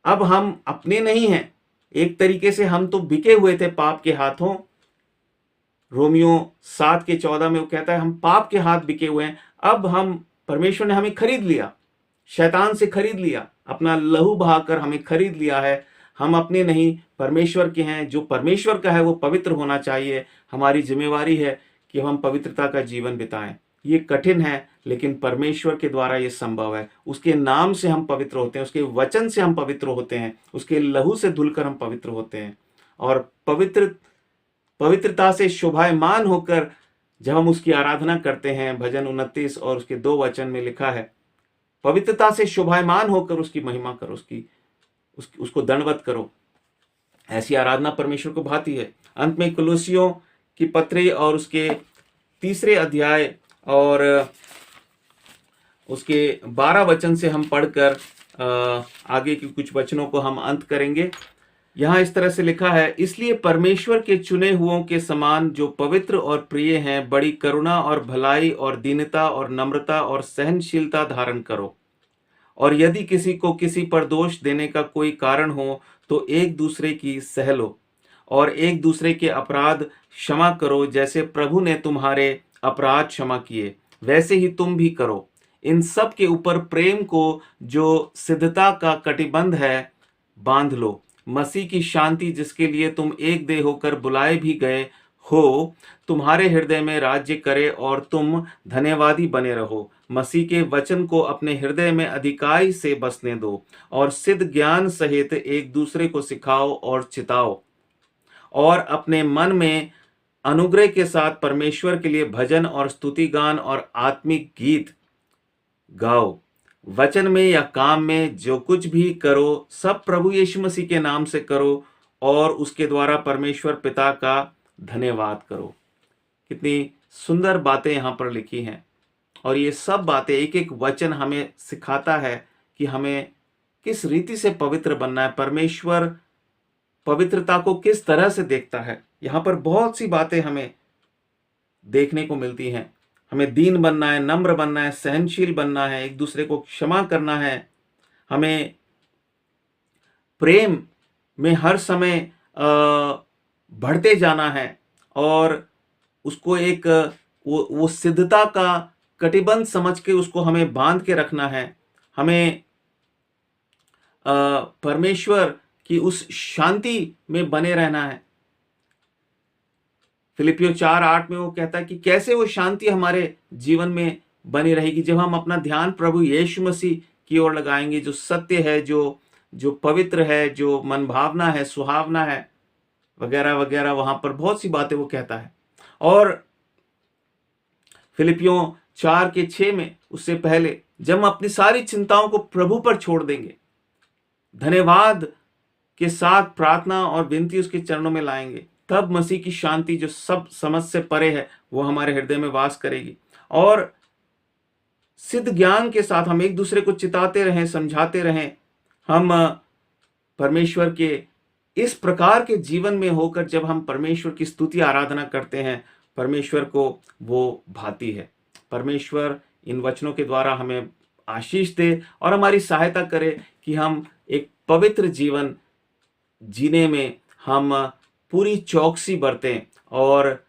अब हम अपने नहीं हैं। एक तरीके से हम तो बिके हुए थे पाप के हाथों। रोमियो 7 के 14 में वो कहता है हम पाप के हाथ बिके हुए हैं। अब हम, परमेश्वर ने हमें खरीद लिया, शैतान से खरीद लिया, अपना लहू बहाकर हमें खरीद लिया है। हम अपने नहीं, परमेश्वर के हैं। जो परमेश्वर का है वो पवित्र होना चाहिए। हमारी जिम्मेवारी है कि हम पवित्रता का जीवन बिताएं। ये कठिन है लेकिन परमेश्वर के द्वारा ये संभव है। उसके नाम से हम पवित्र होते हैं, उसके वचन से हम पवित्र होते हैं, उसके लहू से धुलकर हम पवित्र होते हैं। और पवित्रता से शोभायमान होकर जब हम उसकी आराधना करते हैं, भजन 29 और उसके 2 वचन में लिखा है, पवित्रता से शोभायमान होकर उसकी महिमा करो, उसको दंडवत करो। ऐसी आराधना परमेश्वर को भाती है। अंत में कुलुसियों की पत्री और उसके 3 अध्याय और उसके 12 वचन से हम पढ़कर आगे के कुछ वचनों को हम अंत करेंगे। यहां इस तरह से लिखा है, इसलिए परमेश्वर के चुने हुओं के समान जो पवित्र और प्रिय हैं, बड़ी करुणा और भलाई और दीनता और नम्रता और सहनशीलता धारण करो। और यदि किसी को किसी पर दोष देने का कोई कारण हो तो एक दूसरे की सह लो, और एक दूसरे के अपराध क्षमा करो। जैसे प्रभु ने तुम्हारे अपराध क्षमा किए वैसे ही तुम भी करो। इन सब के ऊपर प्रेम को, जो सिद्धता का कटिबंध है, बांध लो। मसीह की शांति, जिसके लिए तुम एक देह होकर बुलाए भी गए हो, तुम्हारे हृदय में राज्य करे और तुम धन्यवादी बने रहो। मसीह के वचन को अपने हृदय में अधिकाई से बसने दो, और सिद्ध ज्ञान सहित एक दूसरे को सिखाओ और चिताओ, और अपने मन में अनुग्रह के साथ परमेश्वर के लिए भजन और स्तुति गान और आत्मिक गीत गाओ। वचन में या काम में जो कुछ भी करो सब प्रभु यीशु मसीह के नाम से करो और उसके द्वारा परमेश्वर पिता का धन्यवाद करो। कितनी सुंदर बातें यहाँ पर लिखी हैं और ये सब बातें एक एक वचन हमें सिखाता है कि हमें किस रीति से पवित्र बनना है, परमेश्वर पवित्रता को किस तरह से देखता है। यहाँ पर बहुत सी बातें हमें देखने को मिलती हैं। हमें दीन बनना है, नम्र बनना है, सहनशील बनना है, एक दूसरे को क्षमा करना है, हमें प्रेम में हर समय बढ़ते जाना है और उसको एक वो सिद्धता का कटिबंध समझ के उसको हमें बांध के रखना है। हमें परमेश्वर की उस शांति में बने रहना है। फिलिपियो 4:8 में वो कहता है कि कैसे वो शांति हमारे जीवन में बनी रहेगी जब हम अपना ध्यान प्रभु यीशु मसीह की ओर लगाएंगे, जो सत्य है, जो पवित्र है, जो मन भावना है, सुहावना है, वगैरह वगैरह। वहां पर बहुत सी बातें वो कहता है। और फिलिपियों 4:6 में उससे पहले जब हम अपनी सारी चिंताओं को प्रभु पर छोड़ देंगे, धन्यवाद के साथ प्रार्थना और विनती उसके चरणों में लाएंगे, तब मसीह की शांति जो सब समझ से परे है वो हमारे हृदय में वास करेगी। और सिद्ध ज्ञान के साथ हम एक दूसरे को चिताते रहें, समझाते रहें। हम परमेश्वर के इस प्रकार के जीवन में होकर जब हम परमेश्वर की स्तुति आराधना करते हैं, परमेश्वर को वो भाती है। परमेश्वर इन वचनों के द्वारा हमें आशीष दे और हमारी सहायता करे कि हम एक पवित्र जीवन जीने में हम पूरी चौकसी बरतें और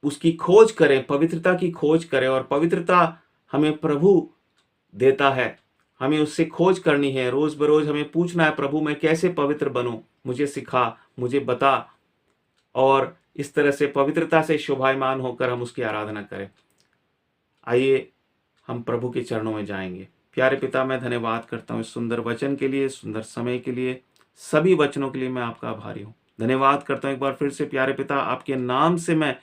उसकी खोज करें, पवित्रता की खोज करें। और पवित्रता हमें प्रभु देता है, हमें उससे खोज करनी है। रोज बरोज हमें पूछना है, प्रभु मैं कैसे पवित्र बनूं, मुझे सिखा, मुझे बता। और इस तरह से पवित्रता से शोभायमान होकर हम उसकी आराधना करें। आइए हम प्रभु के चरणों में जाएंगे। प्यारे पिता, मैं धन्यवाद करता हूँ इस सुंदर वचन के लिए, सुंदर समय के लिए, सभी वचनों के लिए मैं आपका आभारी हूँ। धन्यवाद करता हूँ एक बार फिर से प्यारे पिता, आपके नाम से मैं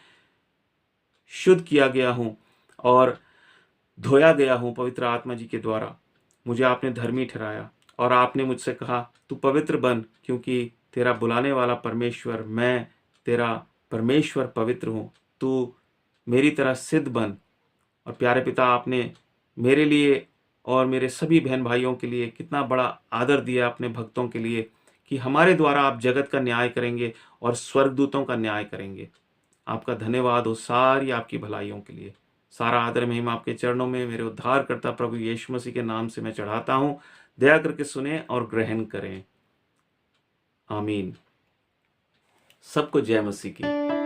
शुद्ध किया गया हूँ और धोया गया हूँ पवित्र आत्मा जी के द्वारा। मुझे आपने धर्मी ठहराया और आपने मुझसे कहा तू पवित्र बन, क्योंकि तेरा बुलाने वाला परमेश्वर, मैं तेरा परमेश्वर पवित्र हूँ, तू मेरी तरह सिद्ध बन। और प्यारे पिता, आपने मेरे लिए और मेरे सभी बहन भाइयों के लिए कितना बड़ा आदर दिया अपने भक्तों के लिए कि हमारे द्वारा आप जगत का न्याय करेंगे और स्वर्गदूतों का न्याय करेंगे। आपका धन्यवाद हो सारी आपकी भलाइयों के लिए। सारा आदर महिमा आपके चरणों में मेरे उद्धारकर्ता प्रभु यीशु मसीह के नाम से मैं चढ़ाता हूँ। दया करके सुने और ग्रहण करें। आमीन। सबको जय मसीह की।